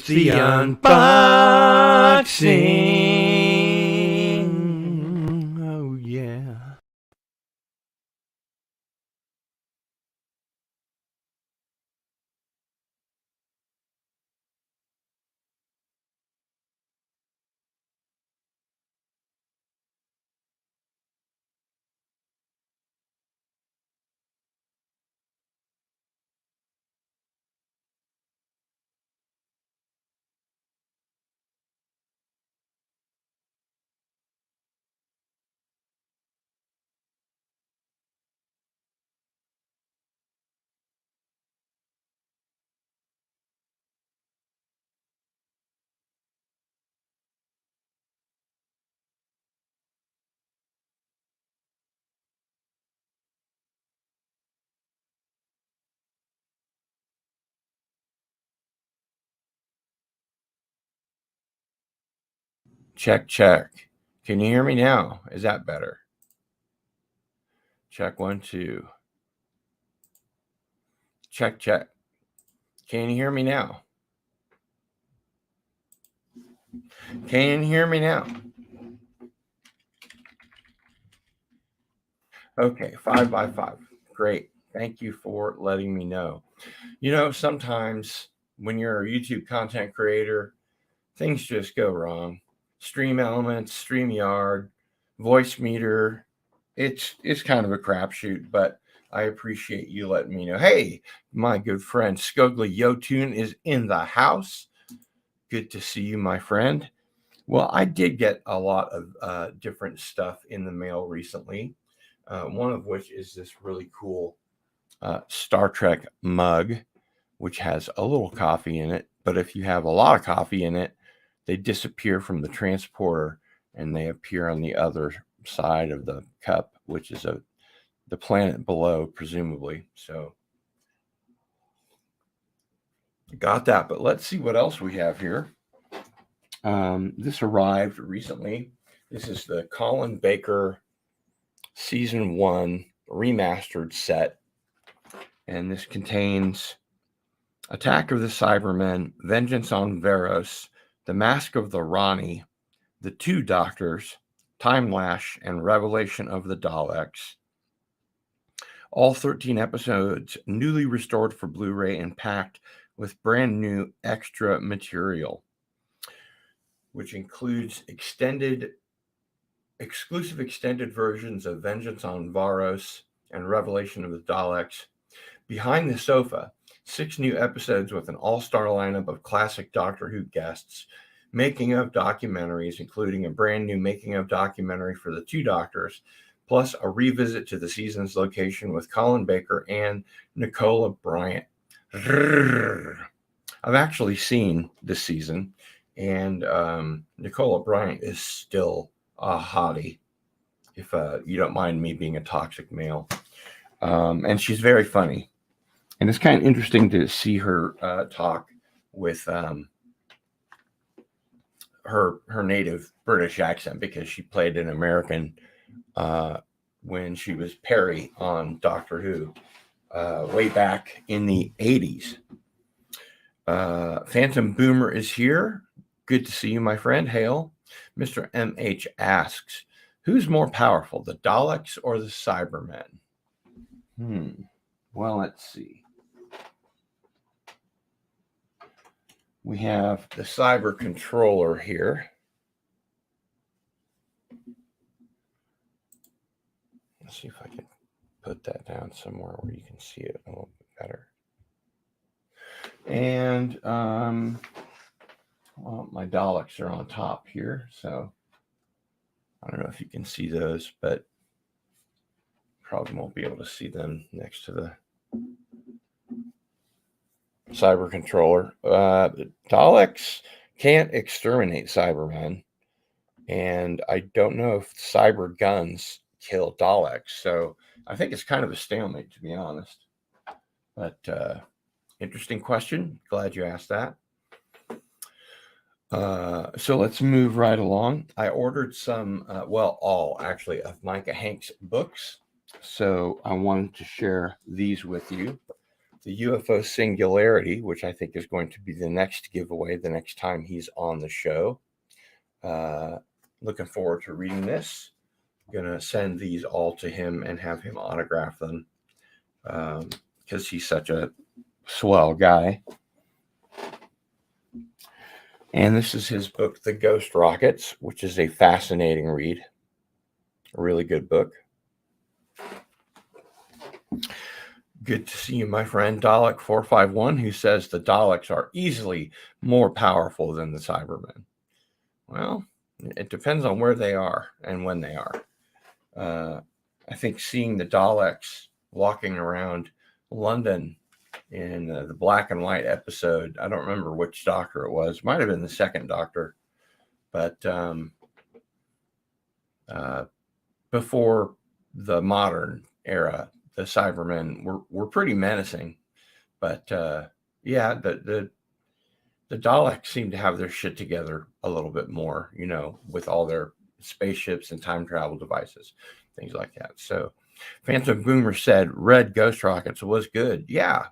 It's the unboxing. Oh, yeah. Check, check. Can you hear me now? Is that better? Check 1, 2. Check, check. Can you hear me now? Can you hear me now? Okay, 5 by 5. Great. Thank you for letting me know. You know, sometimes when you're a YouTube content creator, things just go wrong. Stream Elements, StreamYard, Voice Meter, it's kind of a crapshoot, but I appreciate you letting me know. Hey, my good friend Skugly Yotun is in the house. Good to see you, my friend. Well, I did get a lot of different stuff in the mail recently. One of which is this really cool Star Trek mug, which has a little coffee in it. But if you have a lot of coffee in it, they disappear from the transporter and they appear on the other side of the cup, which is the planet below, presumably. So got that. But let's see what else we have here. This arrived recently. This is the Colin Baker Season 1 remastered set. And this contains Attack of the Cybermen, Vengeance on Varos, The Mask of the Rani, The Two Doctors, Time Lash, and Revelation of the Daleks. All 13 episodes newly restored for Blu-ray and packed with brand new extra material, which includes exclusive extended versions of Vengeance on Varos and Revelation of the Daleks. Behind the Sofa, 6 new episodes with an all-star lineup of classic Doctor Who guests, making of documentaries, including a brand new making of documentary for the Two Doctors, plus a revisit to the season's location with Colin Baker and Nicola Bryant. I've actually seen this season, and Nicola Bryant is still a hottie, if you don't mind me being a toxic male. And she's very funny. And it's kind of interesting to see her talk with her native British accent, because she played an American when she was Perry on Doctor Who way back in the 80s. Phantom Boomer is here. Good to see you, my friend. Hail. Mr. MH asks, who's more powerful, the Daleks or the Cybermen? Well, let's see. We have the cyber controller here. Let's see if I can put that down somewhere where you can see it a little bit better. And well, my Daleks are on top here, so I don't know if you can see those, but probably won't be able to see them next to the cyber controller. Daleks can't exterminate Cybermen, and I don't know if cyber guns kill Daleks, so I think it's kind of a stalemate, to be honest. But interesting question. Glad you asked that. So let's move right along. I ordered some, all actually, of Micah Hanks' books, so I wanted to share these with you. the UFO Singularity, which I think is going to be the next giveaway the next time he's on the show. Looking forward to reading this. Going to send these all to him and have him autograph them because he's such a swell guy. And this is his book, The Ghost Rockets, which is a fascinating read. A really good book. Good to see you, my friend Dalek451, who says the Daleks are easily more powerful than the Cybermen. Well, it depends on where they are and when they are. I think seeing the Daleks walking around London in the black and white episode, I don't remember which Doctor it was. Might have been the second Doctor, but before the modern era, the Cybermen were pretty menacing. But yeah, the Daleks seem to have their shit together a little bit more, with all their spaceships and time travel devices, things like that. So Phantom Boomer said Red Ghost Rockets was good. Yeah,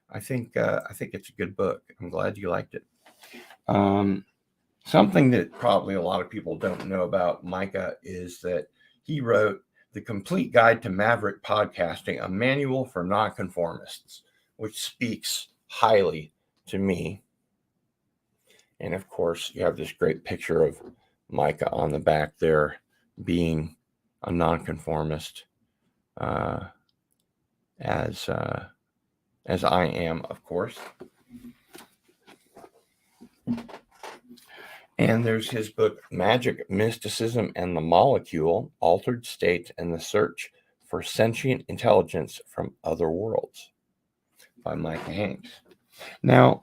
I think it's a good book. I'm glad you liked it. Something that probably a lot of people don't know about Micah is that he wrote The Complete Guide to Maverick Podcasting, a manual for nonconformists, which speaks highly to me. And of course, you have this great picture of Micah on the back there being a nonconformist, as I am, of course. And there's his book, Magic, Mysticism, and the Molecule, Altered States and the Search for Sentient Intelligence from Other Worlds, by Micah Hanks. Now,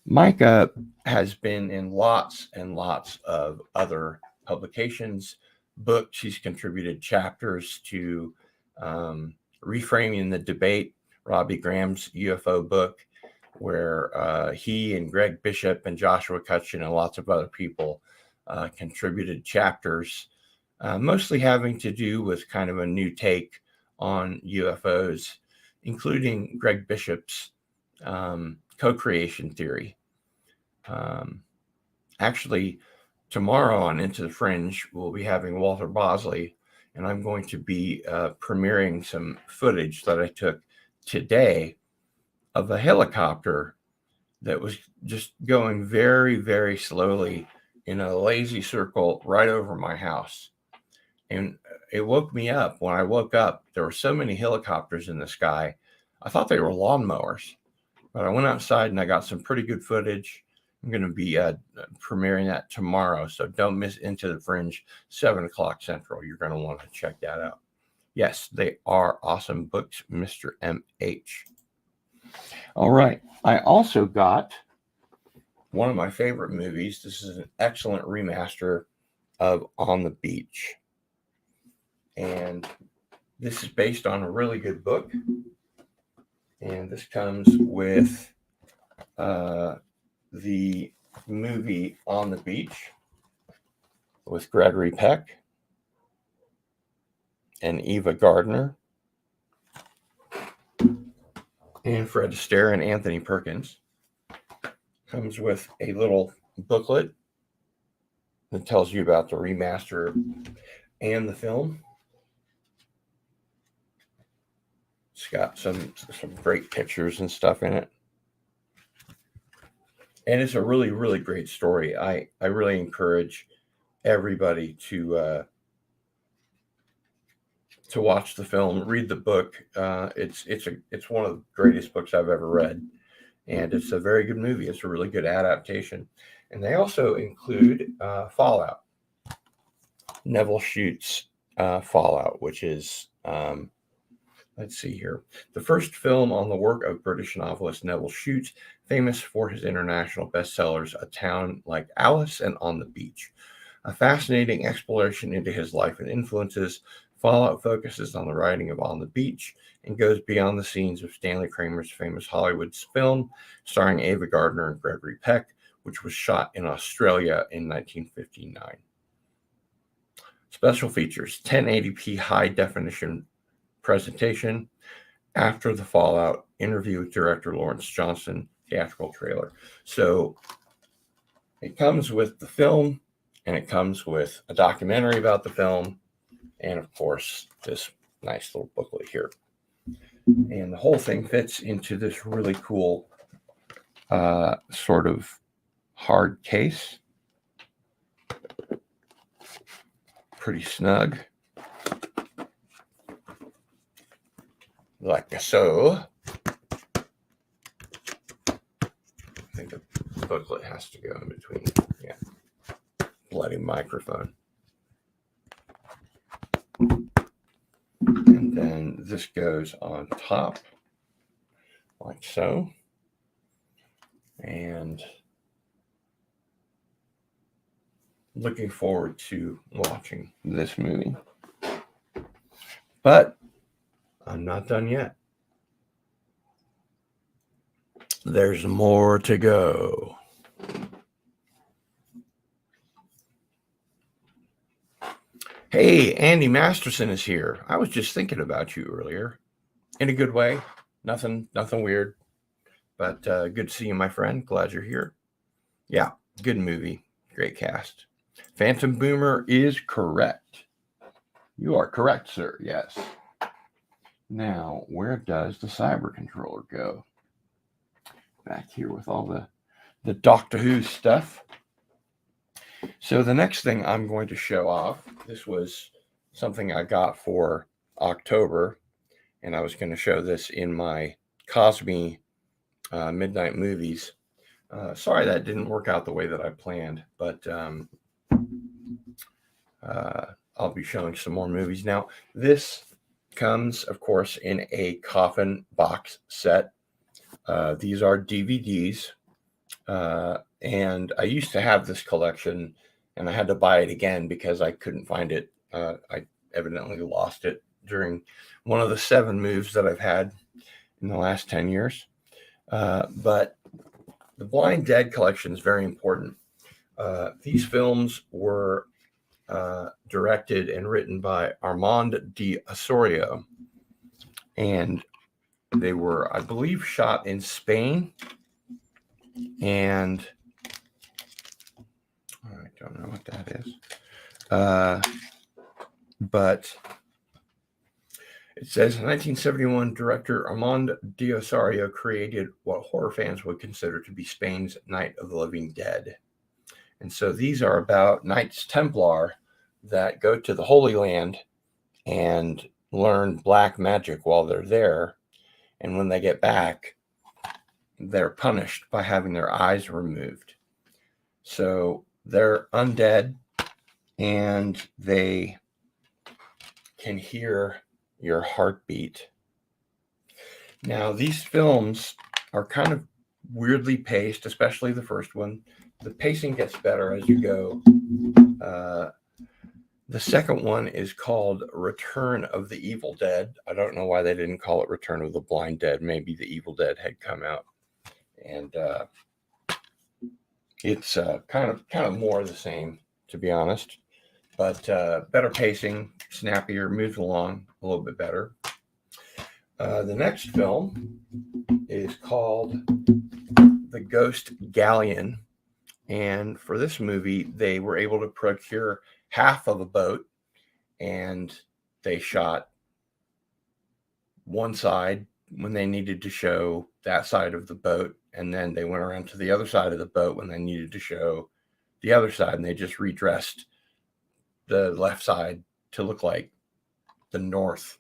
Micah has been in lots and lots of other publications, books. He's contributed chapters to Reframing the Debate, Robbie Graham's UFO book, where he and Greg Bishop and Joshua Cutchin and lots of other people contributed chapters, mostly having to do with kind of a new take on UFOs, including Greg Bishop's co-creation theory. Actually, tomorrow on Into the Fringe, we'll be having Walter Bosley, and I'm going to be premiering some footage that I took today of a helicopter that was just going very, very slowly in a lazy circle right over my house. And it woke me up. When I woke up, there were so many helicopters in the sky. I thought they were lawnmowers, but I went outside and I got some pretty good footage. I'm going to be premiering that tomorrow, so don't miss Into the Fringe, 7 o'clock Central. You're going to want to check that out. Yes, they are awesome books, Mr. M.H. All right. I also got one of my favorite movies. This is an excellent remaster of On the Beach. And this is based on a really good book. And this comes with the movie On the Beach with Gregory Peck and Eva Gardner and Fred Astaire and Anthony Perkins. Comes with a little booklet that tells you about the remaster and the film. It's got some great pictures and stuff in it. And it's a really, really great story. I really encourage everybody to watch the film, read the book. It's one of the greatest books I've ever read. And it's a very good movie. It's a really good adaptation. And they also include Fallout. Neville Shute's Fallout, which is, let's see here, the first film on the work of British novelist Neville Shute, famous for his international bestsellers A Town Like Alice and On the Beach. A fascinating exploration into his life and influences, Fallout focuses on the writing of On the Beach and goes beyond the scenes of Stanley Kramer's famous Hollywood film starring Ava Gardner and Gregory Peck, which was shot in Australia in 1959. Special features, 1080p high definition presentation, After the Fallout interview with director Lawrence Johnson theatrical trailer. So it comes with the film, and it comes with a documentary about the film, and of course, this nice little booklet here. And the whole thing fits into this really cool sort of hard case. Pretty snug. Like so. I think the booklet has to go in between. Yeah. Bloody microphone. And then this goes on top, like so. And looking forward to watching this movie. But I'm not done yet. There's more to go. Hey, Andy Masterson is here. I was just thinking about you earlier. In a good way. Nothing weird. But good to see you, my friend. Glad you're here. Yeah, good movie. Great cast. Phantom Boomer is correct. You are correct, sir. Yes. Now, where does the cyber controller go? Back here with all the Doctor Who stuff. So the next thing I'm going to show off, this was something I got for October, and I was going to show this in my Cosme Midnight Movies. Sorry that didn't work out the way that I planned, but I'll be showing some more movies. Now, this comes, of course, in a coffin box set. These are DVDs. And I used to have this collection, and I had to buy it again because I couldn't find it. I evidently lost it during one of the 7 moves that I've had in the last 10 years. But the Blind Dead collection is very important. These films were directed and written by Armand de Osorio, and they were, I believe, shot in Spain. And I don't know what that is. But it says 1971 director Armand de Osorio created what horror fans would consider to be Spain's Night of the Living Dead. And so these are about Knights Templar that go to the Holy Land and learn black magic while they're there. And when they get back, they're punished by having their eyes removed. So they're undead, and they can hear your heartbeat. Now, these films are kind of weirdly paced, especially the first one. The pacing gets better as you go. The second one is called Return of the Evil Dead. I don't know why they didn't call it Return of the Blind Dead. Maybe the Evil Dead had come out. And it's kind of more of the same, to be honest. But better pacing, snappier, moves along a little bit better. The next film is called The Ghost Galleon. And for this movie, they were able to procure half of a boat, and they shot one side when they needed to show that side of the boat, and then they went around to the other side of the boat when they needed to show the other side, and they just redressed the left side to look like the north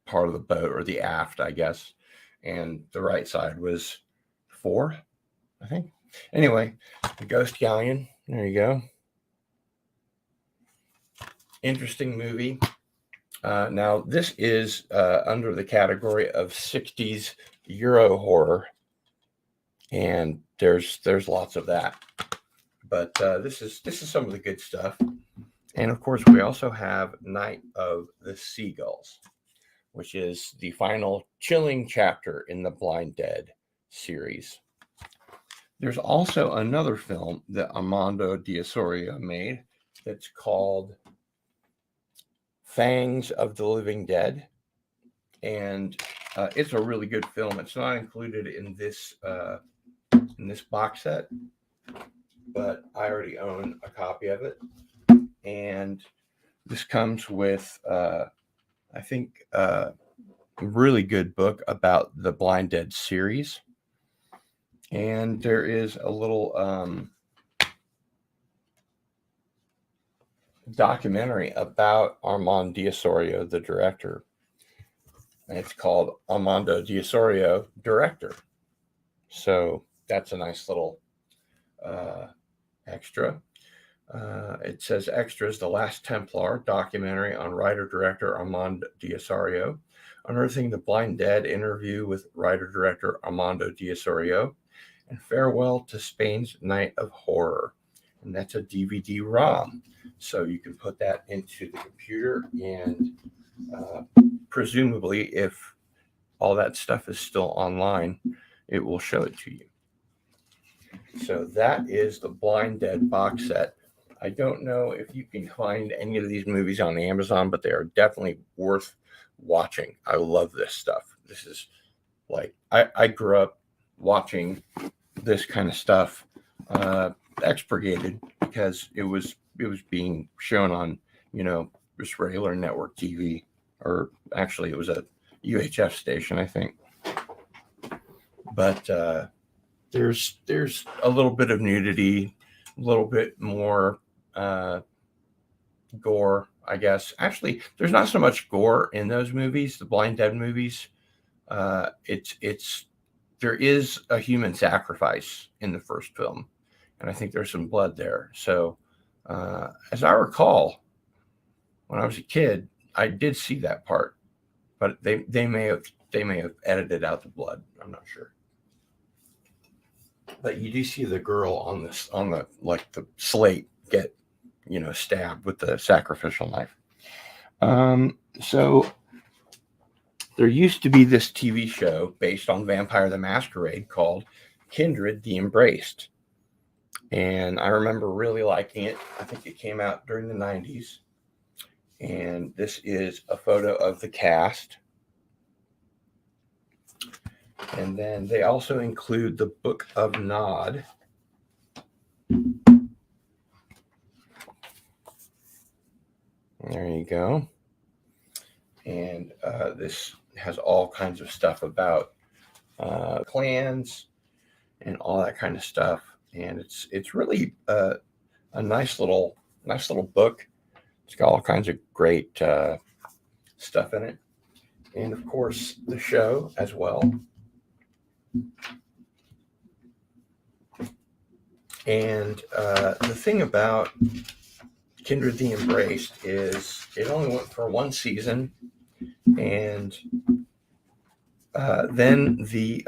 part of the boat, or the aft, I guess, and the right side was fore, I think. Anyway, The Ghost Galleon, there you go. Interesting movie. Now, this is under the category of 60s Euro horror, and there's lots of that. But this is some of the good stuff. And of course, we also have Night of the Seagulls, which is the final chilling chapter in the Blind Dead series. There's also another film that Armando de Osorio made that's called Fangs of the Living Dead. And It's a really good film. It's not included in this box set, but I already own a copy of it, and this comes with I think a really good book about the Blind Dead series, and there is a little documentary about Armand D'Osorio, the director. And it's called Armando D'Osorio, Director. So that's a nice little extra. It says extras, The Last Templar documentary on writer-director Armando D'Osorio, unearthing the Blind Dead interview with writer-director Armando D'Osorio, and Farewell to Spain's Night of Horror. And that's a DVD-ROM. So you can put that into the computer, and presumably if all that stuff is still online, it will show it to you. So that is the Blind Dead box set. I don't know if you can find any of these movies on Amazon, but they are definitely worth watching. I love this stuff. This is like, I grew up watching this kind of stuff, expurgated, because it was being shown on, just regular network TV, or actually it was a UHF station, I think. But there's a little bit of nudity, a little bit more gore, I guess. Actually, there's not so much gore in those movies, the Blind Dead movies. There is a human sacrifice in the first film, and I think there's some blood there. So, as I recall, when I was a kid, I did see that part, but they may have edited out the blood. I'm not sure. But you do see the girl on the slate get, stabbed with the sacrificial knife. So there used to be this TV show based on Vampire the Masquerade called Kindred the Embraced. And I remember really liking it. I think it came out during the 90s. And this is a photo of the cast. And then they also include the Book of Nod. There you go. And this has all kinds of stuff about clans and all that kind of stuff. And it's really a nice little book. It's got all kinds of great stuff in it. And of course, the show as well. And the thing about Kindred the Embraced is it only went for one season, and then the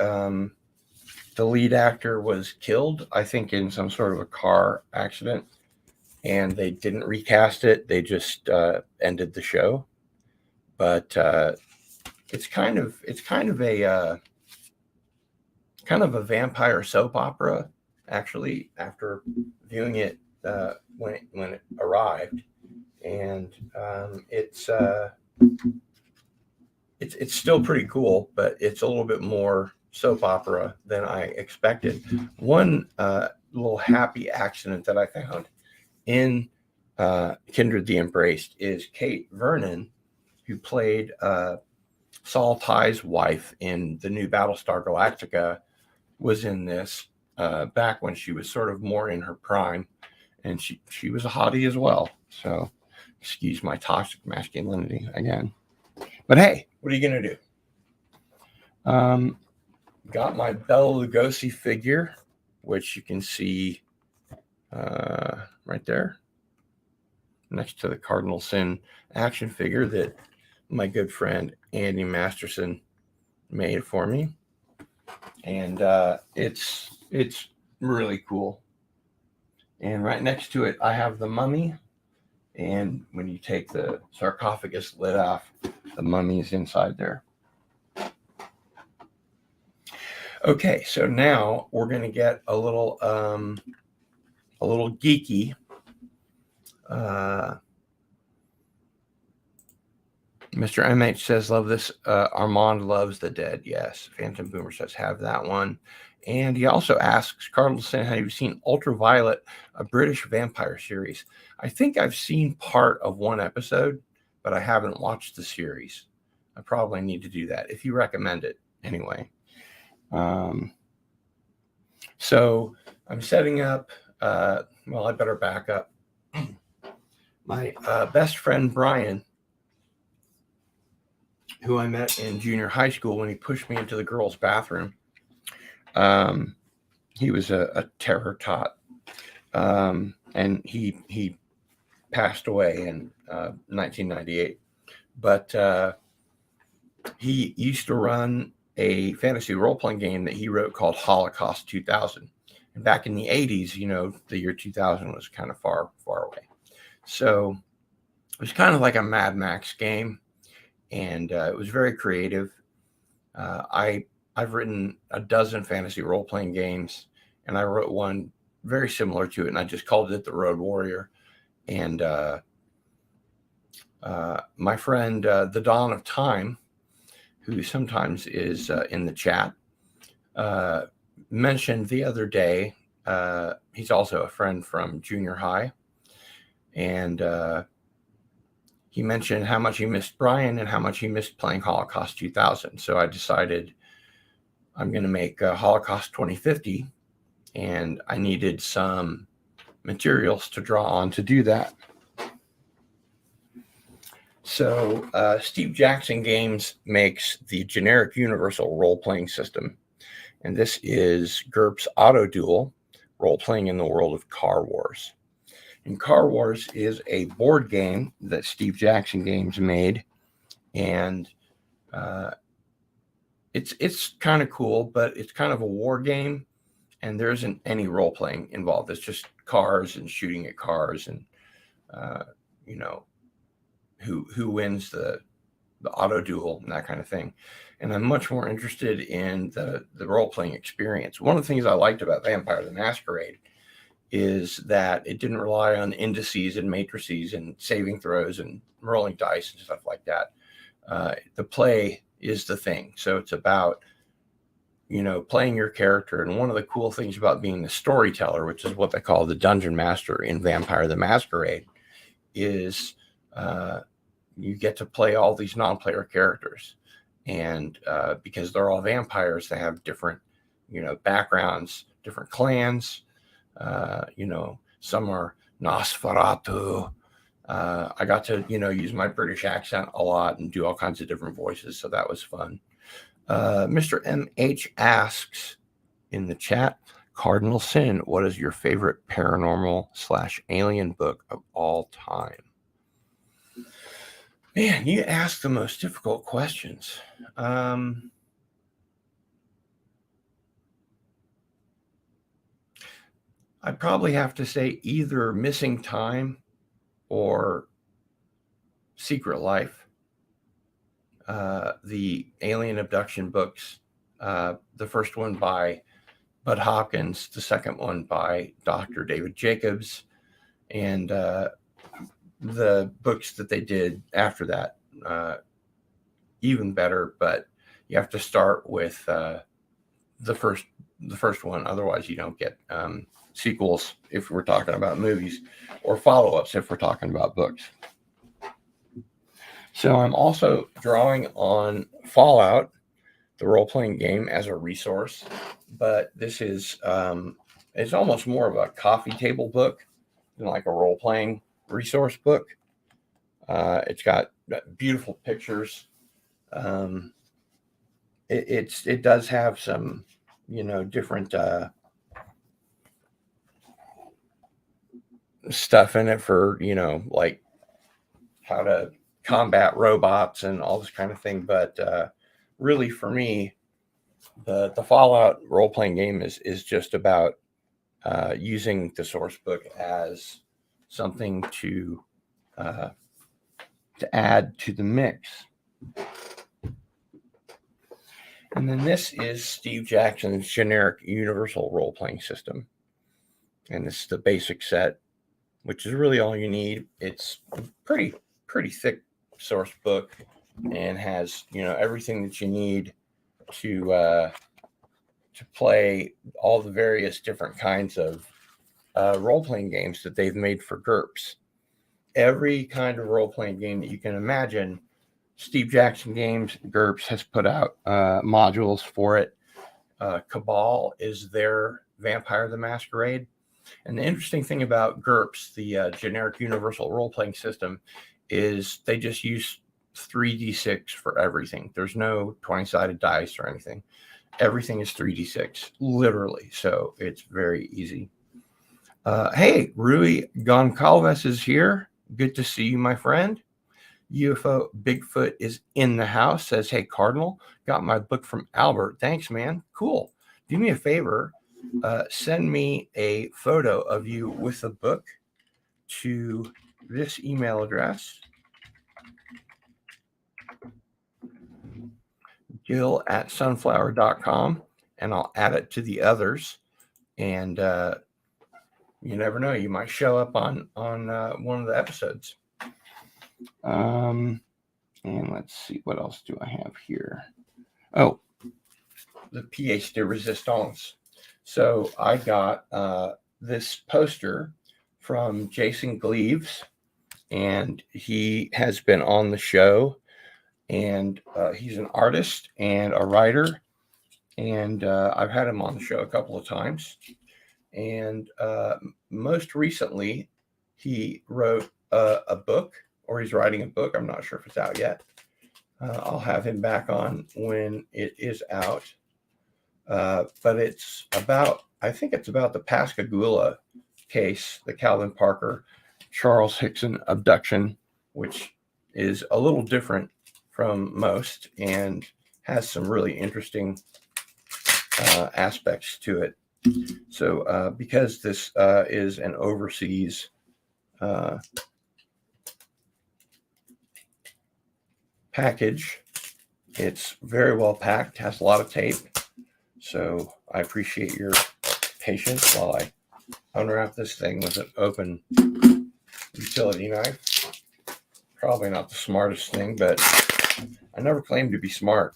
lead actor was killed, I think, in some sort of a car accident, and they didn't recast it. They just ended the show. But it's kind of a vampire soap opera, actually, after viewing it when it arrived, and it's still pretty cool, but it's a little bit more soap opera than I expected. One little happy accident that I found in Kindred the Embraced is Kate Vernon, who played Saul Tighe's wife in the new Battlestar Galactica, was in this back when she was sort of more in her prime, and she was a hottie as well. So excuse my toxic masculinity again, but hey, what are you gonna do? Got my Bela Lugosi figure, which you can see right there next to the Cardinal Sin action figure that my good friend Andy Masterson made for me. And it's really cool. And right next to it, I have the mummy. And when you take the sarcophagus lid off, the mummy is inside there. Okay, so now we're going to get a little geeky. Mr. MH says, love this. Armand loves the dead. Yes. Phantom Boomer says, have that one. And he also asks, Cardinal, have you seen Ultraviolet, a British vampire series? I think I've seen part of one episode, but I haven't watched the series. I probably need to do that if you recommend it anyway. So I'm setting up, well, I better back up. My best friend, Brian, who I met in junior high school when he pushed me into the girls' bathroom. He was a terror tot, and he passed away in 1998. But he used to run a fantasy role-playing game that he wrote called Holocaust 2000. And back in the 80s, the year 2000 was kind of far away. So it was kind of like a Mad Max game, and it was very creative. I've written a dozen fantasy role-playing games, and I wrote one very similar to it, and I just called it The Road Warrior. And my friend, The Dawn of Time, who sometimes is in the chat, mentioned the other day, he's also a friend from junior high, and he mentioned how much he missed Brian and how much he missed playing Holocaust 2000. So I decided I'm going to make Holocaust 2050, and I needed some materials to draw on to do that. So Steve Jackson Games makes the generic universal role-playing system, and this is GURPS Auto Duel, role-playing in the world of Car Wars. And Car Wars is a board game that Steve Jackson Games made, and it's kind of cool, but it's kind of a war game, and there isn't any role-playing involved. It's just cars and shooting at cars, and who wins the auto duel and that kind of thing. And I'm much more interested in the role-playing experience. One of the things I liked about Vampire the Masquerade is that it didn't rely on indices and matrices and saving throws and rolling dice and stuff like that. The play is the thing. So it's about, playing your character. And one of the cool things about being the storyteller, which is what they call the dungeon master in Vampire the Masquerade, is you get to play all these non-player characters. And because they're all vampires, they have different, backgrounds, different clans. Some are Nosferatu. I got to, use my British accent a lot and do all kinds of different voices. So that was fun. Mr. MH asks in the chat, Cardinal Sin, what is your favorite paranormal/alien book of all time? Man, you ask the most difficult questions. I'd probably have to say either Missing Time or Secret Life. The alien abduction books, the first one by Bud Hopkins, the second one by Dr. David Jacobs, and the books that they did after that, even better. But you have to start with the first one, otherwise you don't get sequels if we're talking about movies, or follow-ups if we're talking about books. So I'm also drawing on Fallout, the role-playing game, as a resource, but this is it's almost more of a coffee table book than like a role-playing resource book. It's got beautiful pictures. It does have some, different stuff in it for, like how to combat robots and all this kind of thing. But really, for me, the Fallout role-playing game is just about using the source book as something to add to the mix. And then this is Steve Jackson's generic universal role-playing system. And this is the basic set, which is really all you need. It's a pretty thick source book. and has, everything that you need to play all the various different kinds of role-playing games that they've made for GURPS. Every kind of role-playing game that you can imagine, Steve Jackson Games, GURPS, has put out modules for it. Cabal is their Vampire the Masquerade. And the interesting thing about GURPS, the generic universal role-playing system, is they just use 3d6 for everything. There's no 20-sided dice or anything. Everything is 3d6, literally. So it's very easy. Hey, Rui Goncalves is here. Good to see you, my friend. UFO Bigfoot is in the house. Says, hey, Cardinal, got my book from Albert. Thanks, man. Cool. Do me a favor. Send me a photo of you with the book to this email address, Gil@sunflower.com, and I'll add it to the others. And you never know, you might show up on one of the episodes. And let's see, what else do I have here? Oh, the pièce de résistance. So I got this poster from Jason Gleaves, and he has been on the show, and he's an artist and a writer, and I've had him on the show a couple of times. And most recently, he wrote a book, or he's writing a book. I'm not sure if it's out yet. I'll have him back on when it is out. But it's about, I think it's about the Pascagoula case, the Calvin Parker, Charles Hickson abduction, which is a little different from most and has some really interesting aspects to it. So because this is an overseas package, it's very well packed, has a lot of tape. So I appreciate your patience while I unwrap this thing with an open utility knife. Probably not the smartest thing, but I never claimed to be smart.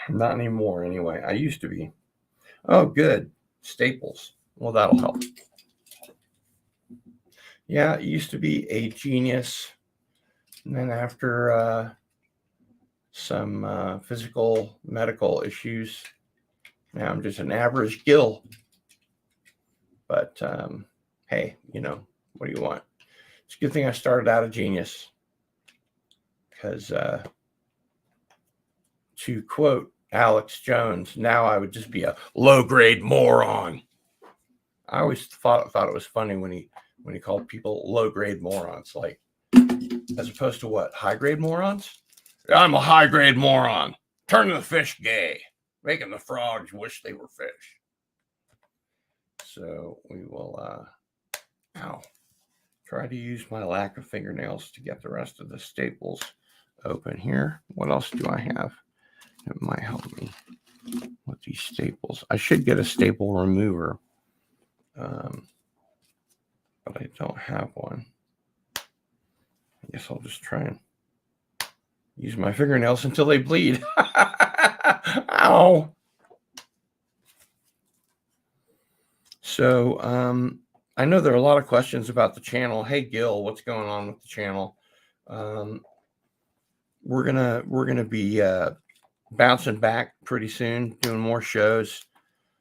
Not anymore, anyway. I used to be. Oh, good. Staples. Well, that'll help. Yeah, it used to be a genius. And then after some physical, medical issues, now I'm just an average Gil. But hey, what do you want? It's a good thing I started out a genius. Because to quote Alex Jones, now I would just be a low-grade moron. I always thought it was funny when he called people low-grade morons, like, as opposed to what, high-grade morons? I'm a high-grade moron, turning the fish gay, making the frogs wish they were fish. So we will try to use my lack of fingernails to get the rest of the staples open here. What else do I have that might help me with these staples? I should get a staple remover, but I don't have one. I guess I'll just try and use my fingernails until they bleed. Ow! So I know there are a lot of questions about the channel. Hey, Gil, what's going on with the channel? We're gonna be bouncing back pretty soon, doing more shows,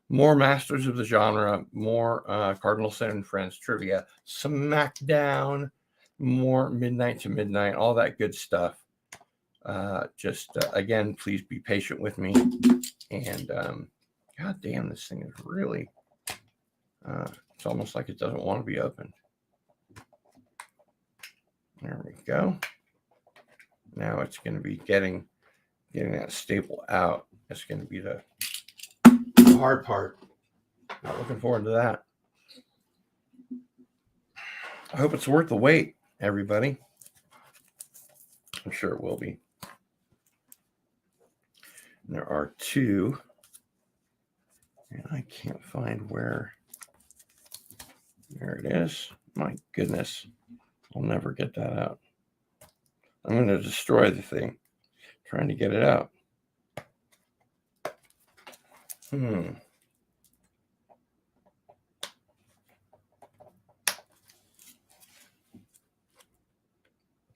more Masters of the Genre, more Cardinal Sin and Friends trivia, SmackDown, more Midnight to Midnight, all that good stuff. Again, please be patient with me. And God damn, this thing is really, it's almost like it doesn't want to be opened. There we go. Now it's going to be getting that staple out. It's going to be the hard part. Not looking forward to that. I hope it's worth the wait, everybody. I'm sure it will be. And there are two. And I can't find where. There it is. My goodness. I'll never get that out. I'm going to destroy the thing trying to get it out.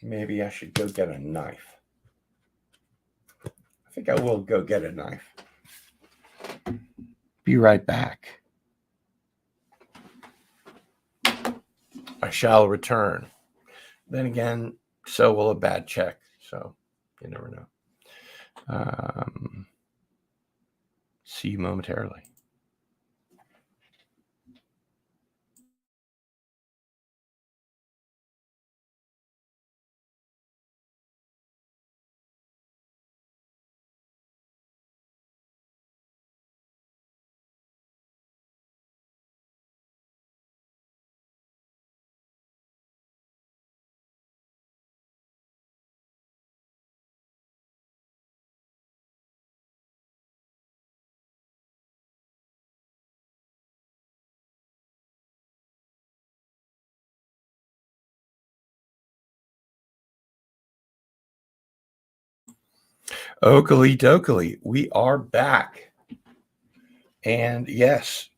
Maybe I should go get a knife. I think I will go get a knife. Be right back. I shall return. Then again, so will a bad check. So you never know. See you momentarily. Oakley dokley, we are back. And yes,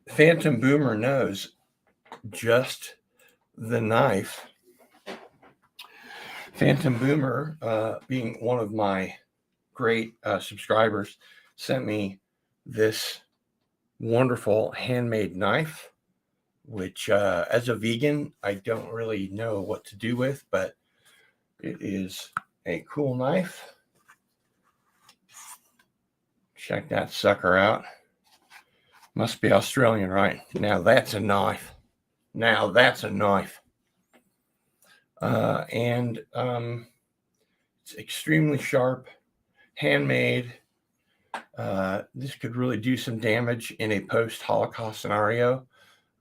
Phantom Boomer knows just the knife. Phantom Boomer, being one of my great subscribers, sent me this wonderful handmade knife, which as a vegan, I don't really know what to do with, but it is a cool knife. Check that sucker out. Must be Australian, right? Now that's a knife. Now that's a knife. And it's extremely sharp, handmade. This could really do some damage in a post-Holocaust scenario,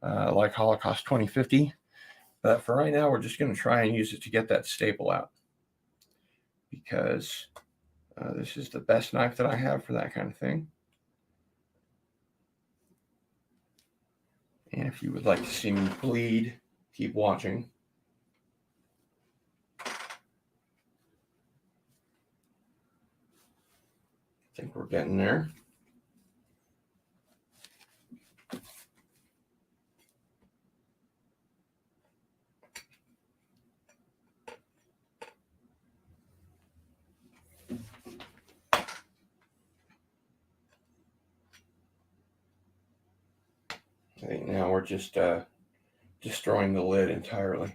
like Holocaust 2050. But for right now, we're just going to try and use it to get that staple out, because this is the best knife that I have for that kind of thing. And if you would like to see me bleed, keep watching. I think we're getting there. I think now we're just destroying the lid entirely.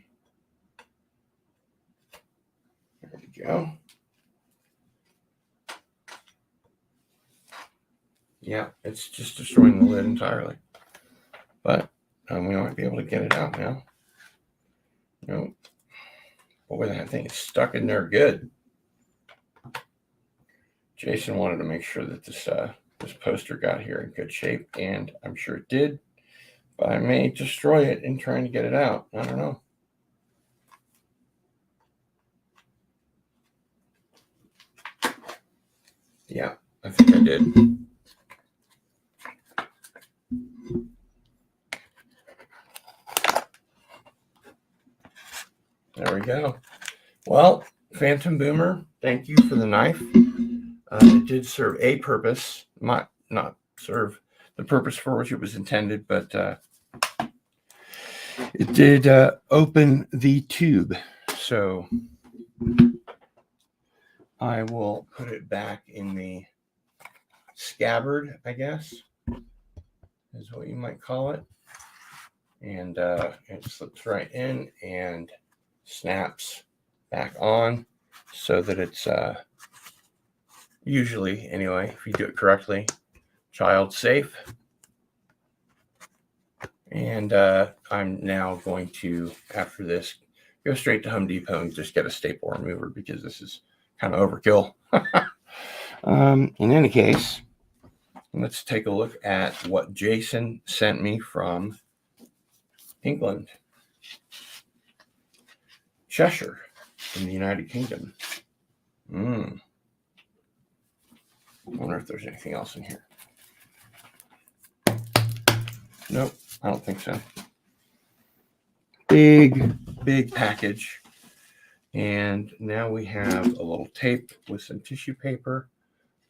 There we go. Yeah, it's just destroying the lid entirely. But we might be able to get it out now. Nope. Boy, that thing is stuck in there good. Jason wanted to make sure that this poster got here in good shape, and I'm sure it did. But I may destroy it in trying to get it out. I don't know. Yeah, I think I did. There we go. Well, Phantom Boomer, thank you for the knife. It did serve a purpose, might not serve the purpose for which it was intended, but it did open the tube. So I will put it back in the scabbard, I guess, is what you might call it. And it slips right in and snaps back on, so that it's usually, anyway, if you do it correctly, child safe. And I'm now going to, after this, go straight to Home Depot and just get a staple remover, because this is kind of overkill. In any case, let's take a look at what Jason sent me from England, Cheshire, in the United Kingdom. I wonder if there's anything else in here. Nope, I don't think so. big package. And now we have a little tape with some tissue paper.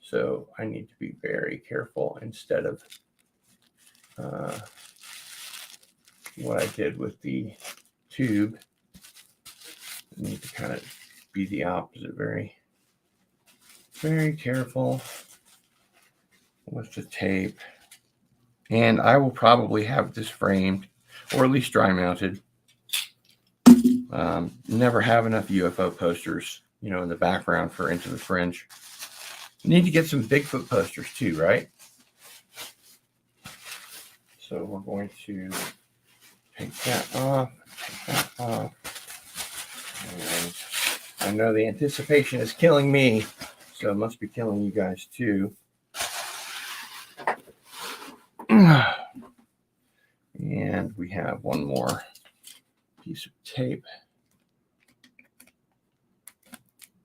So I need to be very careful instead of what I did with the tube. I need to kind of be the opposite. Very, very careful with the tape. And I will probably have this framed, or at least dry mounted. Never have enough UFO posters, in the background for Into the Fringe. Need to get some Bigfoot posters too, right? So we're going to take that off, And I know the anticipation is killing me, so it must be killing you guys too. And we have one more piece of tape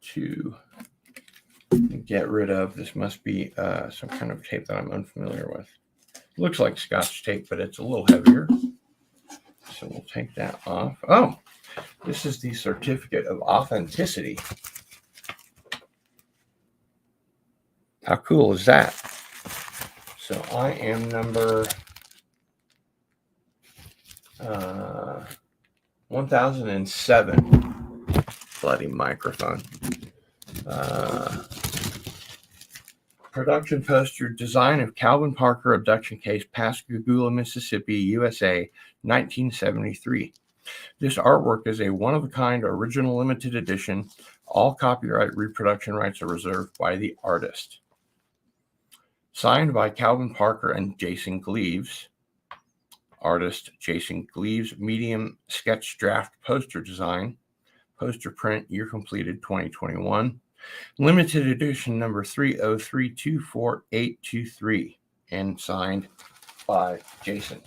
to get rid of. This must be some kind of tape that I'm unfamiliar with. It looks like Scotch tape, but it's a little heavier. So we'll take that off. Oh, this is the certificate of authenticity. How cool is that? So I am number 1007. Bloody microphone. Production poster design of Calvin Parker abduction case, Pascagoula, Mississippi, USA, 1973. This artwork is a one-of-a-kind original limited edition. All copyright reproduction rights are reserved by the artist. Signed by Calvin Parker and Jason Gleaves. Artist Jason Gleaves, medium sketch draft poster design. Poster print, year completed 2021. Limited edition number 3032483 and signed by Jason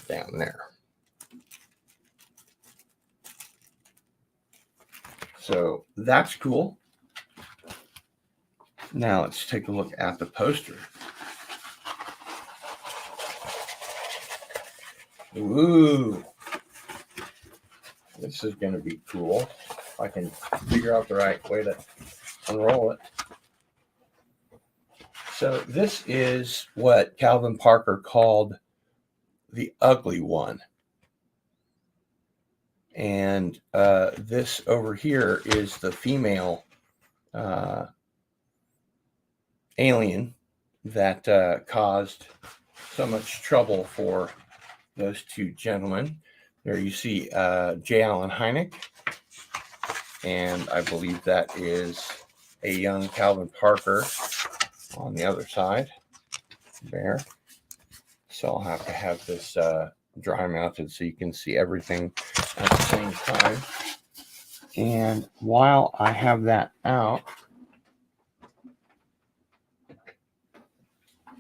down there. So that's cool. Now let's take a look at the poster. Ooh, this is going to be cool. If I can figure out the right way to unroll it. So this is what Calvin Parker called the ugly one. And this over here is the female alien that caused so much trouble for those two gentlemen. There you see J. Allen Hynek, and I believe that is a young Calvin Parker on the other side there. So I'll have to have this dry mounted so you can see everything at the same time. And while I have that out,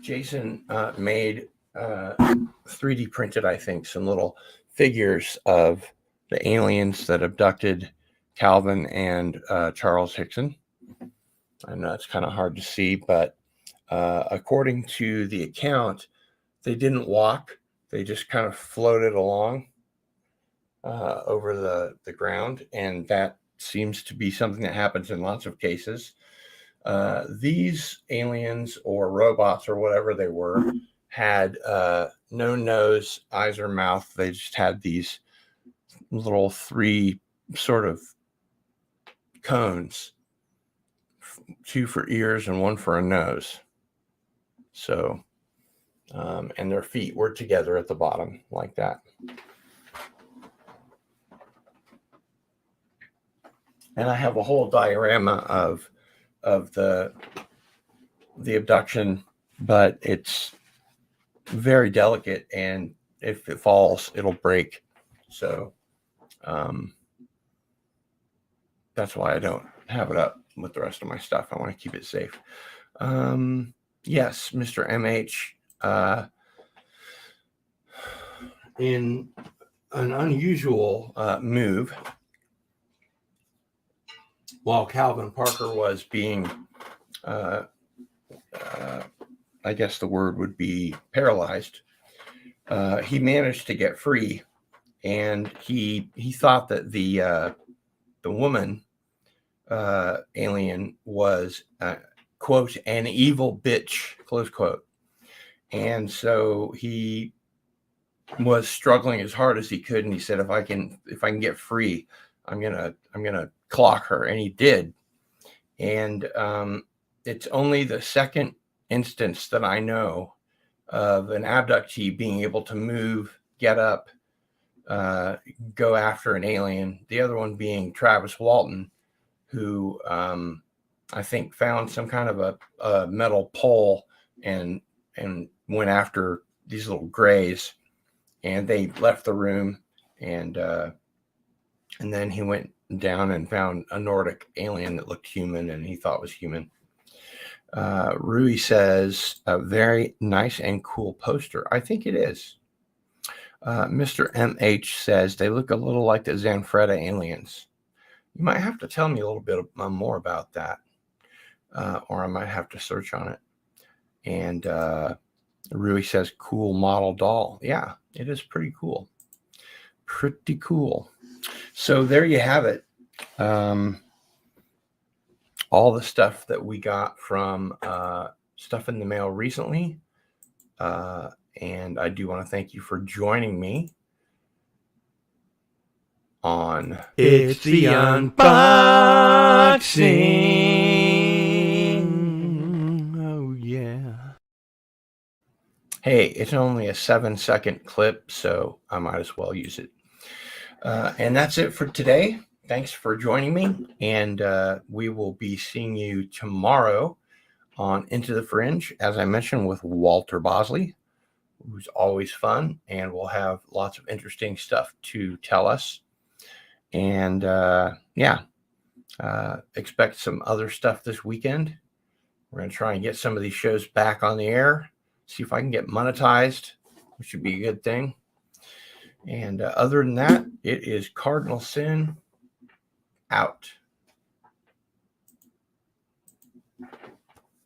Jason made 3D printed, I think, some little figures of the aliens that abducted Calvin and Charles Hickson. I know it's kind of hard to see, but according to the account, they didn't walk. They just kind of floated along over the ground, and that seems to be something that happens in lots of cases. These aliens or robots or whatever they were had no nose, eyes, or mouth. They just had these little 3 sort of cones, 2 for ears and 1 for a nose. So, and their feet were together at the bottom like that. And I have a whole diorama of the abduction, but it's very delicate, and if it falls, it'll break. So that's why I don't have it up with the rest of my stuff. I want to keep it safe. Yes, Mr. MH, in an unusual move, while Calvin Parker was being, I guess the word would be paralyzed, he managed to get free and he thought that the woman alien was quote an evil bitch, close quote. And so he was struggling as hard as he could, and he said, if I can get free, I'm gonna clock her. And he did. And it's only the second instance that I know of an abductee being able to move, get up, go after an alien. The other one being Travis Walton, who I think found some kind of a metal pole and went after these little grays, and they left the room, and then he went down and found a Nordic alien that looked human and he thought was human. Rui says, a very nice and cool poster. I think it is. Mr. MH says, they look a little like the Zanfretta aliens. You might have to tell me a little bit more about that, or I might have to search on it. And Rui says, cool model doll. Yeah, it is pretty cool. Pretty cool. So there you have it. All the stuff that we got from Stuff in the Mail recently. And I do want to thank you for joining me on It's the unboxing. Oh, yeah. Hey, it's only a 7-second clip, so I might as well use it. And that's it for today. Thanks for joining me. And we will be seeing you tomorrow on Into the Fringe, as I mentioned, with Walter Bosley, who's always fun, and we'll have lots of interesting stuff to tell us. And expect some other stuff this weekend. We're going to try and get some of these shows back on the air, see if I can get monetized, which would be a good thing. And other than that, it is Cardinal Sin out.